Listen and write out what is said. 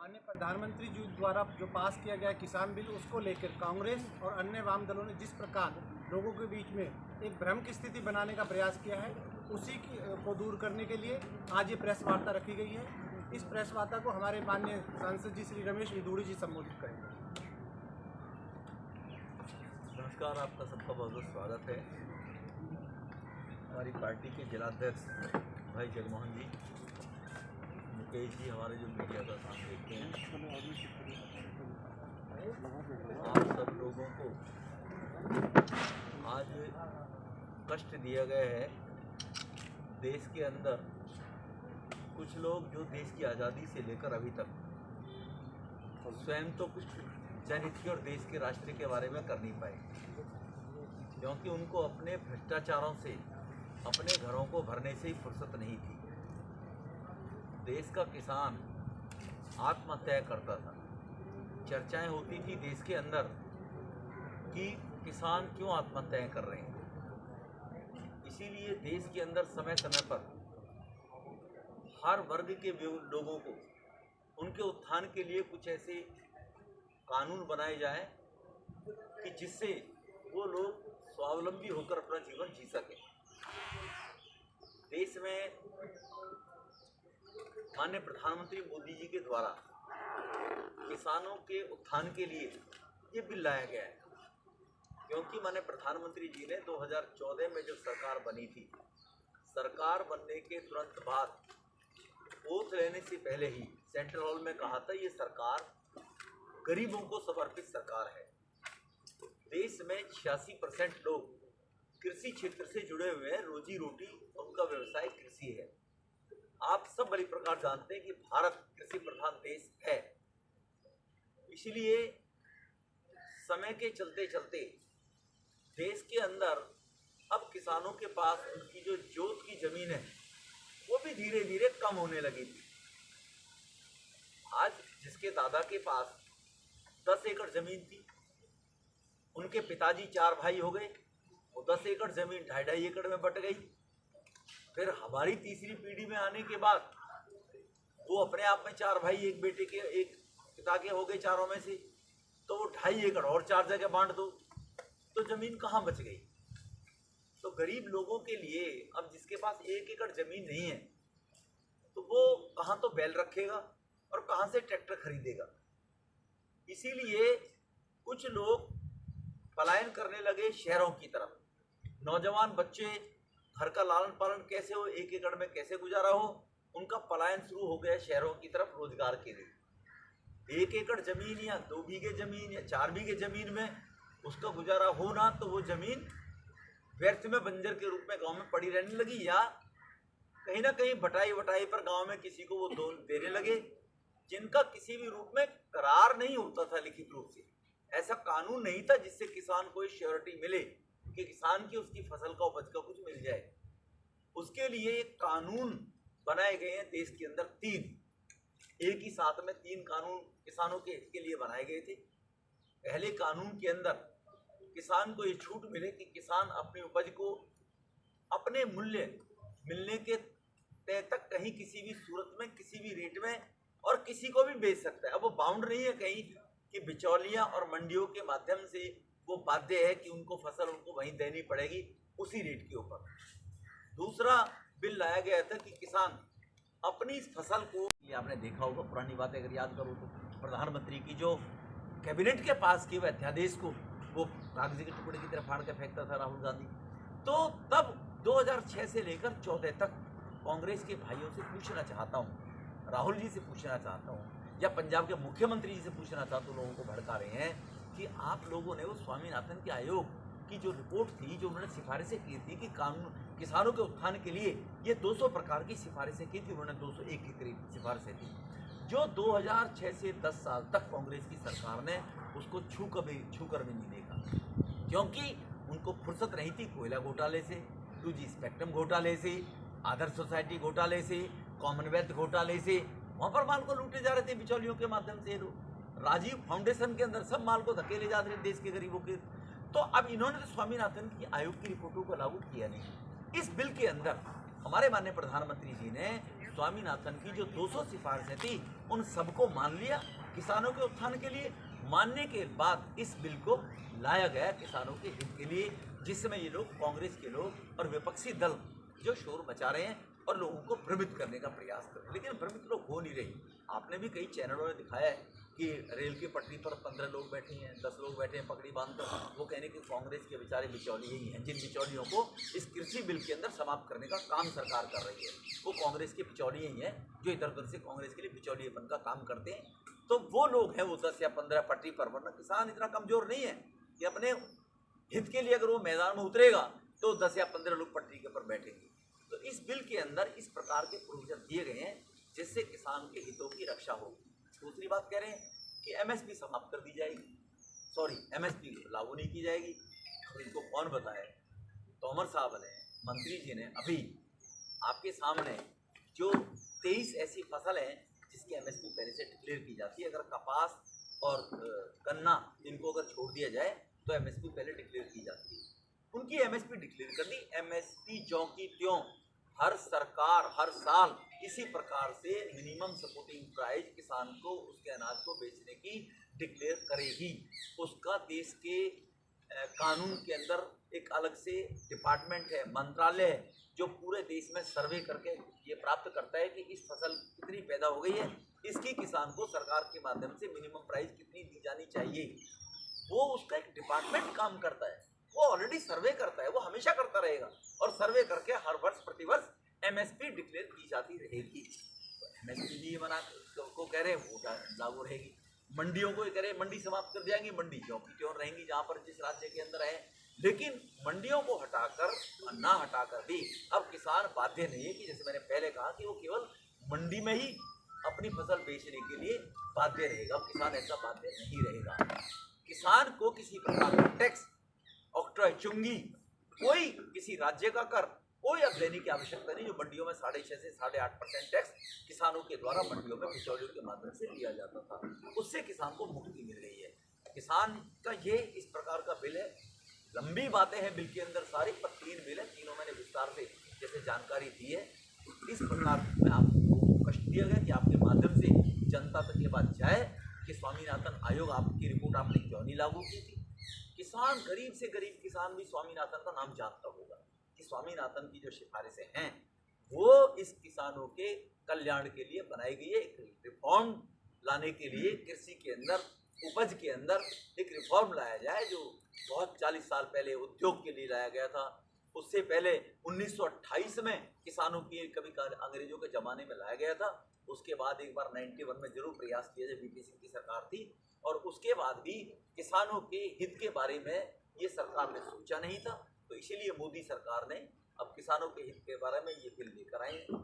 माननीय प्रधानमंत्री जी द्वारा जो पास किया गया किसान बिल, उसको लेकर कांग्रेस और अन्य वाम दलों ने जिस प्रकार लोगों के बीच में एक भ्रम की स्थिति बनाने का प्रयास किया है, उसी को दूर करने के लिए आज ये प्रेस वार्ता रखी गई है। इस प्रेस वार्ता को हमारे माननीय सांसद जी श्री रमेश विधूड़ी जी संबोधित करेंगे। नमस्कार, आपका सबका बहुत बहुत स्वागत है। हमारी पार्टी के जिलाध्यक्ष भाई जगमोहन जी, मुकेश जी, हमारे जो मीडिया का काम देखते हैं, आप सब लोगों को आज कष्ट दिया गया है। देश के अंदर कुछ लोग जो देश की आज़ादी से लेकर अभी तक स्वयं तो कुछ जनहित के और देश के राष्ट्र के बारे में कर नहीं पाए, क्योंकि उनको अपने भ्रष्टाचारों से अपने घरों को भरने से ही फुर्सत नहीं थी। देश का किसान आत्महत्या करता था। चर्चाएं होती थी देश के अंदर कि किसान क्यों आत्महत्याएं कर रहे हैं। इसीलिए देश के अंदर समय समय पर हर वर्ग के लोगों को उनके उत्थान के लिए कुछ ऐसे कानून बनाए जाएं कि जिससे वो लोग स्वावलंबी होकर अपना जीवन जी सकें। देश में माननीय प्रधानमंत्री मोदी जी के द्वारा किसानों के उत्थान के लिए ये बिल लाया गया है, क्योंकि माननीय प्रधानमंत्री जी ने 2014 में जब सरकार बनी थी, सरकार बनने के तुरंत बाद ओथ लेने से पहले ही सेंट्रल हॉल में कहा था, ये सरकार गरीबों को समर्पित सरकार है। देश में 86% लोग कृषि क्षेत्र से जुड़े हुए हैं, रोजी रोटी उनका व्यवसाय कृषि है। आप सब बड़ी प्रकार जानते हैं कि भारत कृषि प्रधान देश है। इसलिए समय के चलते चलते देश के अंदर अब किसानों के पास उनकी जो जोत की जमीन है वो भी धीरे धीरे कम होने लगी थी। आज जिसके दादा के पास 10 एकड़ जमीन थी, उनके पिताजी 4 भाई हो गए, वो 10 एकड़ जमीन 2.5 एकड़ में बट गई। फिर हमारी तीसरी पीढ़ी में आने के बाद वो अपने आप में 4 भाई, एक बेटे के एक पिता के हो गए चारों में से, तो वो 2.5 एकड़ और 4 जगह बांट दो, तो जमीन कहाँ बच गई। तो गरीब लोगों के लिए अब जिसके पास 1 एकड़ जमीन नहीं है, तो वो कहाँ तो बैल रखेगा और कहाँ से ट्रैक्टर खरीदेगा। इसीलिए कुछ लोग पलायन करने लगे शहरों की तरफ। नौजवान बच्चे घर का लालन पालन कैसे हो, 1 एकड़ में कैसे गुजारा हो, उनका पलायन शुरू हो गया शहरों की तरफ रोजगार के लिए। 1 एकड़ जमीन या 2 बीघे जमीन या 4 बीघे जमीन में उसका गुजारा हो ना, तो वो जमीन व्यर्थ में बंजर के रूप में गांव में पड़ी रहने लगी, या कहीं ना कहीं बटाई पर गांव में किसी को वो देने लगे, जिनका किसी भी रूप में करार नहीं होता था लिखित रूप से। ऐसा कानून नहीं था जिससे किसान को श्योरिटी मिले कि किसान की उसकी फसल का उपज का कुछ मिल जाए। उसके लिए एक कानून बनाए गए हैं देश के अंदर 3, एक ही साथ में 3 कानून किसानों के हित के लिए बनाए गए थे। पहले कानून के अंदर किसान को ये छूट मिले कि किसान अपनी उपज को अपने मूल्य मिलने के तय तक कहीं किसी भी सूरत में किसी भी रेट में और किसी को भी बेच सकता है। अब वो बाउंड नहीं है कहीं कि बिचौलिया और मंडियों के माध्यम से वो बाध्य है कि उनको फसल उनको वहीं देनी पड़ेगी उसी रेट के ऊपर। दूसरा बिल लाया गया था कि किसान अपनी इस फसल को, ये आपने देखा होगा पुरानी बातें अगर याद करो तो, प्रधानमंत्री की जो कैबिनेट के पास किए हुए अध्यादेश को वो कागजी के टुकड़े की तरफ फाड़ के फेंकता था राहुल गांधी। तो तब 2006 से लेकर 14 तक कांग्रेस के भाइयों से पूछना चाहता हूँ, राहुल जी से पूछना चाहता हूँ, या पंजाब के मुख्यमंत्री जी से पूछना चाहता हूँ, लोगों को भड़का रहे हैं कि आप लोगों ने वो स्वामीनाथन के आयोग की जो रिपोर्ट थी, जो उन्होंने सिफारिशें की थी कि कानून किसानों के उत्थान के लिए ये 200 प्रकार की सिफारिशें की थी, उन्होंने 201 के करीब सिफारिशें थी, जो 2006 से 10 साल तक कांग्रेस की सरकार ने उसको छू कर भी नहीं देखा, क्योंकि उनको फुर्सत नहीं थी कोयला घोटाले से, 2G स्पेक्ट्रम घोटाले से, आदर्श सोसाइटी घोटाले से, कॉमनवेल्थ घोटाले से। वहाँ पर माल को लूटे जा रहे थे बिचौलियों के माध्यम से। राजीव फाउंडेशन के अंदर सब माल को धकेले जा रहे देश के गरीबों के। तो अब इन्होंने तो स्वामीनाथन की आयोग की रिपोर्टों को लागू किया नहीं। इस बिल के अंदर हमारे माननीय प्रधानमंत्री जी ने स्वामीनाथन की जो 200 सिफारिशें थी उन सबको मान लिया किसानों के उत्थान के लिए। मानने के बाद इस बिल को लाया गया किसानों के हित के लिए, जिसमें ये लोग कांग्रेस के लोग और विपक्षी दल जो शोर मचा रहे हैं और लोगों को भ्रमित करने का प्रयास कर रहे हैं, लेकिन भ्रमित लोग हो नहीं रही। आपने भी कई चैनलों में दिखाया है कि रेल की पटरी पर 15 लोग बैठे हैं, 10 लोग बैठे हैं पकड़ी बांधकर, वो कहने कि कांग्रेस के बेचारे बिचौलिए ही हैं, जिन बिचौलियों को इस कृषि बिल के अंदर समाप्त करने का काम सरकार कर रही है, वो कांग्रेस के बिचौलिए ही हैं जो इधर उधर से कांग्रेस के लिए बिचौलिएपन का काम करते हैं। तो वो लोग हैं वो 10 या 15 पटरी पर, वरना किसान इतना कमजोर नहीं है कि अपने हित के लिए अगर वो मैदान में उतरेगा तो 10 या 15 लोग पटरी के ऊपर बैठेंगे। तो इस बिल के अंदर इस प्रकार के प्रोविजन दिए गए हैं जिससे किसान के हितों की रक्षा होगी। दूसरी बात कह रहे हैं कि एमएसपी समाप्त कर दी जाएगी, एमएसपी लागू नहीं की जाएगी। तो इनको कौन बताए? तोमर साहब ने, मंत्री जी ने अभी आपके सामने जो 23 ऐसी फसल हैं जिसकी एमएसपी पहले से डिक्लेयर की जाती है, अगर कपास और गन्ना इनको अगर छोड़ दिया जाए तो एमएसपी पहले डिक्लेयर की जाती है, उनकी एमएसपी डिक्लेयर कर दी। एमएसपी ज्यों की त्यों हर सरकार हर साल इसी प्रकार से मिनिमम सपोर्टिंग प्राइस किसान को उसके अनाज को बेचने की डिक्लेयर करेगी। उसका देश के कानून के अंदर एक अलग से डिपार्टमेंट है, मंत्रालय है, जो पूरे देश में सर्वे करके ये प्राप्त करता है कि इस फसल कितनी पैदा हो गई है, इसकी किसान को सरकार के माध्यम से मिनिमम प्राइस कितनी दी जानी चाहिए। वो उसका एक डिपार्टमेंट काम करता है, वो ऑलरेडी सर्वे करता है, वो हमेशा करता रहेगा और सर्वे करके हर वर्ष प्रतिवर्ष एमएसपी डिक्लेयर की जाती रहेगी। तो एमएसपी भी मना को कह रहे हैं वो लागू रहेगी। मंडियों को कह रहे हैं मंडी समाप्त कर जाएंगी, मंडी क्यों की क्यों रहेंगी जहाँ पर जिस राज्य के अंदर है। लेकिन मंडियों को हटाकर ना हटाकर भी अब किसान बाध्य नहीं है कि जैसे मैंने पहले कहा कि वो केवल मंडी में ही अपनी फसल बेचने के लिए बाध्य रहेगा। अब किसान ऐसा बाध्य नहीं रहेगा। किसान को किसी प्रकार का टैक्स, ऑक्ट्रॉय, चुंगी, कोई किसी राज्य का कर, कोई अब देने की आवश्यकता नहीं। जो मंडियों में 6.5 से 8.5% टैक्स किसानों के द्वारा मंडियों में बिचौलियों के माध्यम से लिया जाता था, उससे किसान को मुक्ति मिल रही है। किसान का ये इस प्रकार का बिल है। लंबी बातें हैं बिल के अंदर सारी, पर 3 बिल है, तीनों मैंने विस्तार से जैसे जानकारी दी है। इस प्रकार में आपको कष्ट दिया गया कि आपके माध्यम से जनता तक ये बात जाए कि स्वामीनाथन आयोग आपकी रिपोर्ट आपने क्यों नहीं लागू की थी। किसान, गरीब से गरीब किसान भी स्वामीनाथन का नाम जानता होगा कि स्वामीनाथन की जो सिफारिशें हैं वो इस किसानों के कल्याण के लिए बनाई गई है। एक रिफॉर्म लाने के लिए कृषि के अंदर, उपज के अंदर एक रिफॉर्म लाया जाए, जो बहुत 40 साल पहले उद्योग के लिए लाया गया था। उससे पहले 1928 में किसानों की कभी अंग्रेजों के ज़माने में लाया गया था। उसके बाद एक बार 91 में जरूर प्रयास किया जब वीपी सिंह की सरकार थी, और उसके बाद भी किसानों के हित के बारे में ये सरकार ने सोचा नहीं था। तो इसीलिए मोदी सरकार ने अब किसानों के हित के बारे में ये बिल लेकर आए हैं।